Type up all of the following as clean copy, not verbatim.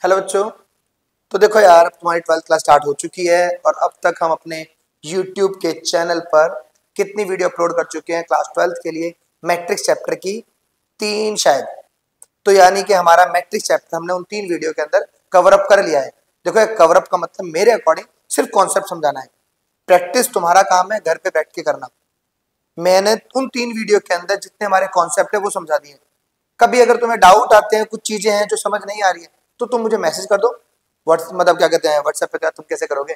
Hello बच्चों। तो देखो यार, अब तुम्हारी 12th क्लास स्टार्ट हो चुकी है और अब तक हम अपने YouTube के चैनल पर कितनी वीडियो अपलोड कर चुके हैं क्लास 12th के लिए। मैट्रिक्स चैप्टर की 3 शायद। तो यानी कि हमारा मैट्रिक्स चैप्टर हमने उन 3 वीडियो के अंदर कवर अप कर लिया है। देखो, एक कवर अप का मतलब मेरे अकॉर्डिंग सिर्फ कॉन्सेप्ट समझाना है। प्रैक्टिस तुम्हारा काम है घर पे बैठ के करना। मैंने उन 3 वीडियो के अंदर जितने हमारे कॉन्सेप्ट है वो समझा दिए। कभी अगर तुम्हें डाउट आते हैं, कुछ चीजें हैं जो समझ नहीं आ रही है, तो तुम मुझे मैसेज कर दो। मतलब क्या कहते हैं, व्हाट्सएप पे। क्या तुम कैसे करोगे,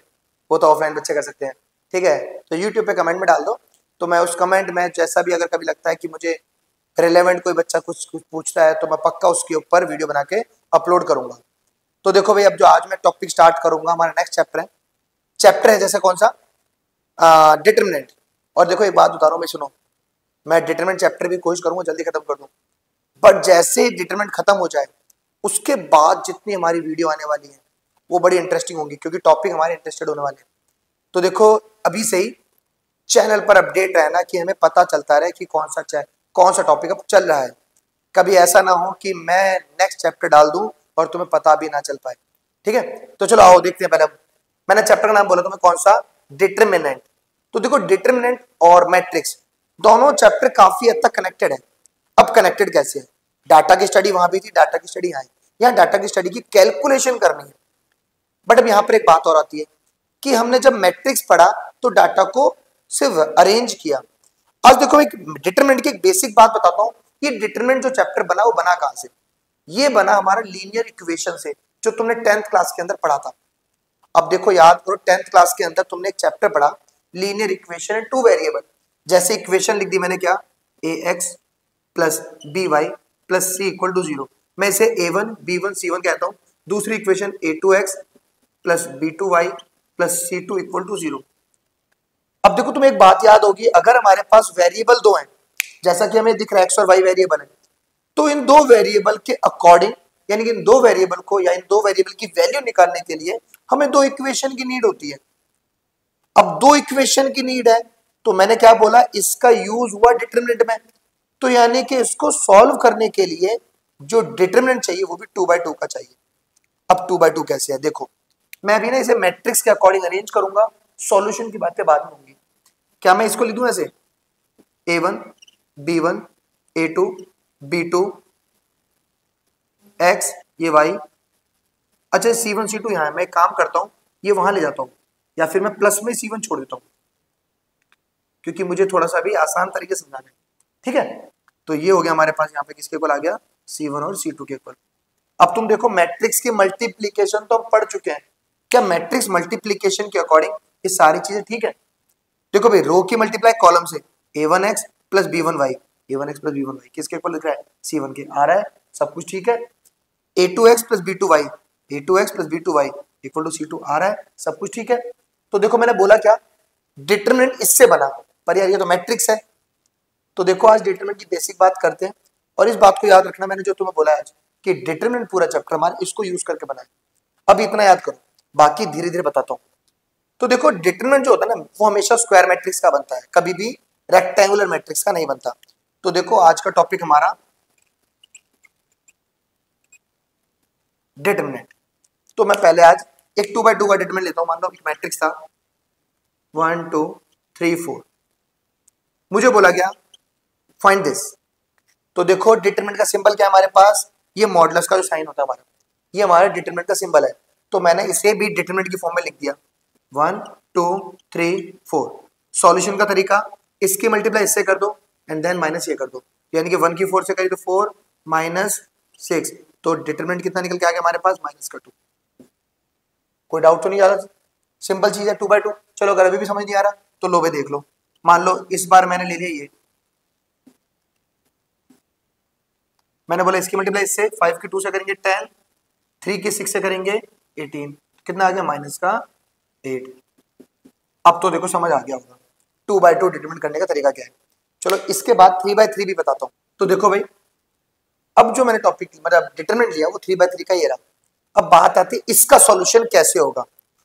वो तो ऑफलाइन बच्चे कर सकते हैं, ठीक है। तो यूट्यूब पे कमेंट में डाल दो, तो मैं उस कमेंट में जैसा भी अगर कभी लगता है कि मुझे रिलेवेंट कोई बच्चा कुछ कुछ पूछता है, तो मैं पक्का उसके ऊपर वीडियो बना के अपलोड करूंगा। तो देखो भाई, अब जो आज मैं टॉपिक स्टार्ट करूंगा, हमारा नेक्स्ट चैप्टर है जैसे कौन सा, डिटरमिनेंट। और देखो एक बात बता रहा हूँ मैं, सुनो। मैं डिटरमिनेंट चैप्टर भी कोशिश करूंगा जल्दी खत्म कर दूं, बट जैसे डिटरमिनेंट खत्म हो जाए उसके बाद जितनी हमारी वीडियो आने वाली है वो बड़ी इंटरेस्टिंग होंगी, क्योंकि टॉपिक हमारे इंटरेस्टेड होने वाले हैं। तो देखो, अभी से ही चैनल पर अपडेट रहना कि हमें पता चलता रहे कि कौन सा टॉपिक अब चल रहा है। कभी ऐसा ना हो कि मैं नेक्स्ट चैप्टर डाल दूं और तुम्हें पता भी ना चल पाए, ठीक है। तो चलो आओ देखते हैं। पहले मैंने चैप्टर का नाम बोला तुम्हें कौन सा, डिटरमिनेंट। तो देखो, डिटरमिनेंट और मैट्रिक्स दोनों चैप्टर काफी हद तक कनेक्टेड है। अब कनेक्टेड कैसे है? डाटा की स्टडी वहां भी थी, डाटा की स्टडी यहाँ है। यहाँ डाटा की स्टडी की कैलकुलेशन करनी है। बट अब यहाँ पर एक बात और आती है कि हमने जब मैट्रिक्स पढ़ा तो डाटा को सिर्फ अरेंज किया। आज देखो, एक डिटरमिनेंट की एक बेसिक बात बताता हूँ। ये डिटरमिनेंट जो चैप्टर बना वो बना कहां से? ये बना हमारा लीनियर इक्वेशन से, जो तुमने 10th क्लास के अंदर पढ़ा था। अब देखो, याद करो, 10th क्लास के अंदर तुमने एक चैप्टर पढ़ा, लीनियर इक्वेशन एंड 2 वेरिएबल। जैसे इक्वेशन लिख दी मैंने, क्या, ax plus by plus c equal to 0। मैं इसे a1 b1 c1 कहता हूं। दूसरी equation a2x plus b2y plus c2 equal to 0। अब देखो, तुम्हें एक बात याद होगी, अगर हमारे पास वेरिएबल 2 हैं, जैसा कि हमें दिख रहा है x और y वेरिएबल है, तो इन 2 वेरिएबल के अकॉर्डिंग, यानी कि इन 2 वेरिएबल को या इन 2 वेरिएबल की वैल्यू निकालने के लिए हमें 2 इक्वेशन की नीड होती है। अब 2 इक्वेशन की नीड है, तो मैंने क्या बोला, इसका यूज हुआ डिटरमिनेंट में। तो यानी कि इसको सॉल्व करने के लिए जो डिटरमिनेंट चाहिए वो भी 2/2 का चाहिए। अब 2/2 कैसे है, देखो, मैं अभी ना इसे मैट्रिक्स के अकॉर्डिंग अरेंज करूंगा, सॉल्यूशन की बातें बाद में होंगी। क्या मैं इसको लिख दूं ऐसे, a1 b1 a2 b2 x, ये y। अच्छा, c1 c2 यहां है। मैं काम करता हूं, ये वहां ले जाता हूं, या फिर मैं प्लस में c1 छोड़ देता हूं, क्योंकि मुझे थोड़ा सा भी आसान तरीके से समझाना है, ठीक है। तो ये हो गया हमारे पास, यहाँ पे किसके इक्वल आ गया, c1 और c2 के इक्वल। अब तुम देखो, मैट्रिक्स की मल्टीप्लीकेशन तो हम पढ़ चुके हैं। क्या मैट्रिक्स मल्टीप्लीकेशन के अकॉर्डिंग ये सारी चीजें ठीक है? देखो भाई, रो की मल्टीप्लाई कॉलम से, a1x plus b1y, a1x plus b1y किसके इक्वल लिख रहा है, c1 के। आ रहा है, सब कुछ ठीक है। a2x plus b2y, a2x plus b2y equal to c2 आ रहा है, सब कुछ ठीक है। तो देखो, मैंने बोला क्या, डिटरमिनेंट इससे बना, पर यार ये तो मैट्रिक्स है। तो देखो, आज डिटरमिनेंट की बेसिक बात करते हैं, और इस बात को याद रखना, मैंने जो तुम्हें बोला आज कि डिटरमिनेंट पूरा चैप्टर हमारा इसको यूज करके बना है। अब इतना याद करो, बाकी धीरे धीरे बताता हूँ। तो देखो, डिटरमिनेंट जो होता है ना, वो हमेशा स्क्वायर मैट्रिक्स का बनता है, कभी भी रेक्टेंगुलर मैट्रिक्स का नहीं बनता। तो देखो, आज का टॉपिक हमारा डिटरमिनेंट। तो मैं पहले आज एक 2/2 का डिटरमिनेंट लेता हूं। मान लो एक मैट्रिक्स था 1 2 3 4, मुझे बोला गया फाइंड दिस। तो देखो, डिटरमिनेंट का सिंबल क्या है हमारे पास, ये मॉडुलस का जो साइन होता है हमारा, ये हमारा डिटरमिनेंट का सिंबल है। तो मैंने इसे भी डिटरमिनेंट की फॉर्म में लिख दिया, 1 2 3 4। सॉल्यूशन का तरीका, इसकी मल्टीप्लाई इससे कर दो एंड देन माइनस ये कर दो, यानी कि 1 की 4 से करी तो 4 माइनस 6। तो डिटरमिनेंट कितना निकल के आ गया हमारे पास, -2। कोई डाउट तो नहीं आ रहा? सिंपल चीज है, 2/2। चलो, अगर अभी भी समझ नहीं आ रहा तो लो भाई देख लो। मान लो इस बार मैंने ले लिया ये, मैंने बोला इसकी मल्टीप्लाई इससे, 5 की 2 से करेंगे 10, 3 की 6 से करेंगे 18, कितना आ गया, -8। अब तो देखो समझ आ गया होगा 2/2 डिटरमिनेंट करने का तरीका क्या है। चलो, इसके बाद 3/3 भी बताता हूँ। तो देखो भाई, अब जो मैंने टॉपिक मतलब डिटरमिनेंट लिया वो 3/3 का ये रहा। अब बात आती है इसका सॉल्यूशन कैसे होगा।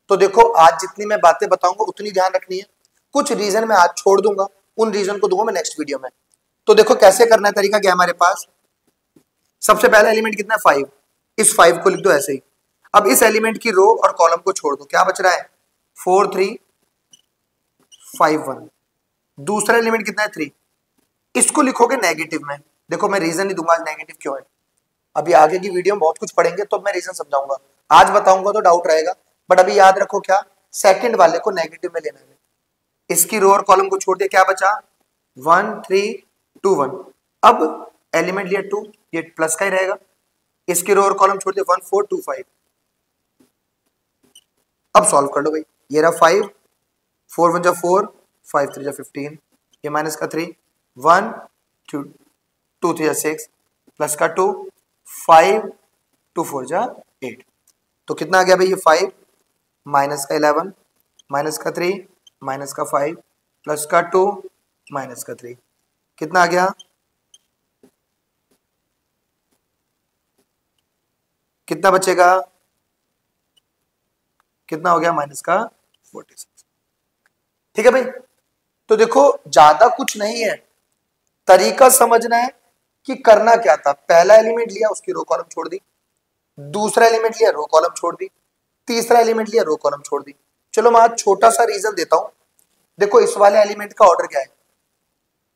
तो देखो, आज जितनी मैं बातें बताऊंगा उतनी ध्यान रखनी है। कुछ रीजन मैं आज छोड़ दूंगा, उन रीजन को दूंगा मैं नेक्स्ट वीडियो में। तो देखो कैसे करना है, तरीका क्या है हमारे पास। सबसे पहला एलिमेंट कितना है, 5। इस 5 को लिख दो ऐसे ही, अब इस एलिमेंट की रो और कॉलम को छोड़ दो, क्या बच रहा है 4 3 5 1। दूसरा एलिमेंट कितना है 3, इसको लिखोगे नेगेटिव में। देखो मैं रीजन नहीं दूंगा नेगेटिव क्यों है, अभी आगे की वीडियो में बहुत कुछ पढ़ेंगे तो मैं रीजन समझाऊंगा, आज बताऊंगा तो डाउट रहेगा। बट अभी याद रखो क्या, सेकंड वाले को नेगेटिव में लेना है। इसकी रो और कॉलम को छोड़ दिया, क्या बचा 1 3 2 1। अब एलिमेंट लिया 2, ये प्लस का ही रहेगा। इसकी रो और कॉलम छोड़ दिया 1 4 2 5। अब सॉल्व कर लो भाई, ये रहा 5 4 1 जा 4 5 3 जा 15, ये माइनस का 3 1 2 2 3 जा 6 प्लस का 2 5 2 4 जा 8। तो कितना आ गया भाई ये 5 माइनस का 11 माइनस का 3 माइनस का 5 प्लस का 2 माइनस का 3, कितना आ गया कितना बचेगा, कितना हो गया माइनस का 46। ठीक है भाई, तो देखो ज्यादा कुछ नहीं है, तरीका समझना है कि करना क्या था। पहला एलिमेंट लिया उसकी रो कॉलम छोड़ दी, दूसरा एलिमेंट लिया रो कॉलम छोड़ दी, तीसरा एलिमेंट लिया रो कॉलम छोड़ दी। चलो मैं आज छोटा सा रीजन देता हूं। देखो इस वाले एलिमेंट का ऑर्डर क्या है,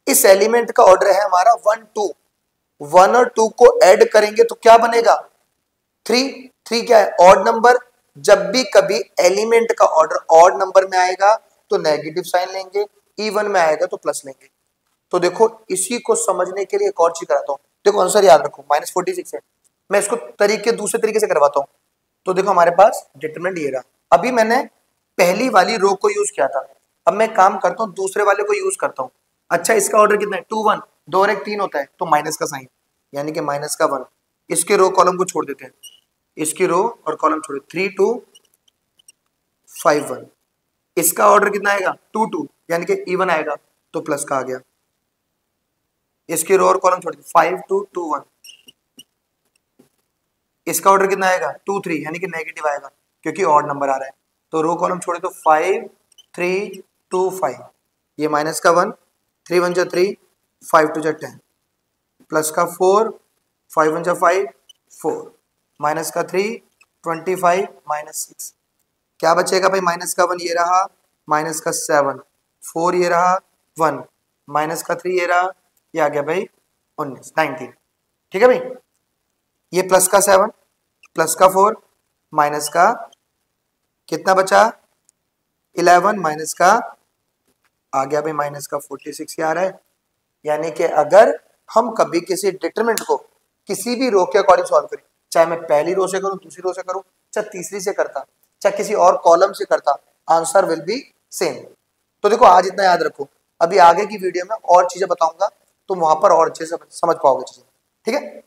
इस एलिमेंट का ऑर्डर है हमारा 1 2, 1 और 2 को ऐड करेंगे तो क्या बनेगा 3। 3 क्या है ऑड नंबर, जब भी कभी एलिमेंट का ऑर्डर ऑड नंबर में आएगा तो नेगेटिव साइन लेंगे, इवन में आएगा तो प्लस लेंगे। तो देखो इसी को समझने के लिए एक और चीज कराता हूं। देखो आंसर याद रखो -46 है, मैं इसको दूसरे तरीके से करवाता हूं। तो देखो हमारे पास डिटरमिनेंट ये रहा, अभी मैंने पहली वाली रो को यूज किया था, अब मैं काम करता हूं दूसरे वाले को यूज करता हूं। अच्छा इसका ऑर्डर कितना है 2 1, 2 और 1 3 होता है तो माइनस का साइन, यानी कि माइनस का 1। इसके रो कॉलम को छोड़ देते हैं, इसकी रो और कॉलम छोड़ 3 2 5 1। इसका ऑर्डर कितना आएगा 2 2, यानी कि इवन आएगा तो प्लस का आ गया। इसकी रो और कॉलम छोड़ 5 2 2 1। इसका ऑर्डर कितना आएगा 2 3, यानी कि नेगेटिव आएगा क्योंकि ऑड नंबर आ रहा है। तो रो कॉलम छोड़े तो 5 3 2 5, ये माइनस का 1 3 1 जा 3 5 2 जा 10 प्लस का 4 5 1 जा 5 4 माइनस का 3 25 माइनस 6, क्या बचेगा भाई माइनस का 1 ये रहा, माइनस का 7 4 ये रहा 1 माइनस का 3 ये रहा, ये आ गया भाई 19। ठीक है भाई, ये प्लस का 7 प्लस का 4 माइनस का कितना बचा 11 माइनस का आ गया भाई माइनस का 46 आ रहा है। यानी कि अगर हम कभी किसी डिटरमिनेंट को किसी भी रो के अकॉर्डिंग सॉल्व करें, चाहे मैं पहली रो से करूं दूसरी रो से करूं चाहे तीसरी से करता चाहे किसी और कॉलम से करता, आंसर विल बी सेम। तो देखो आज इतना याद रखो, अभी आगे की वीडियो में और चीजें बताऊंगा तुम वहां पर और अच्छे से समझ पाओगे चीजें। ठीक है।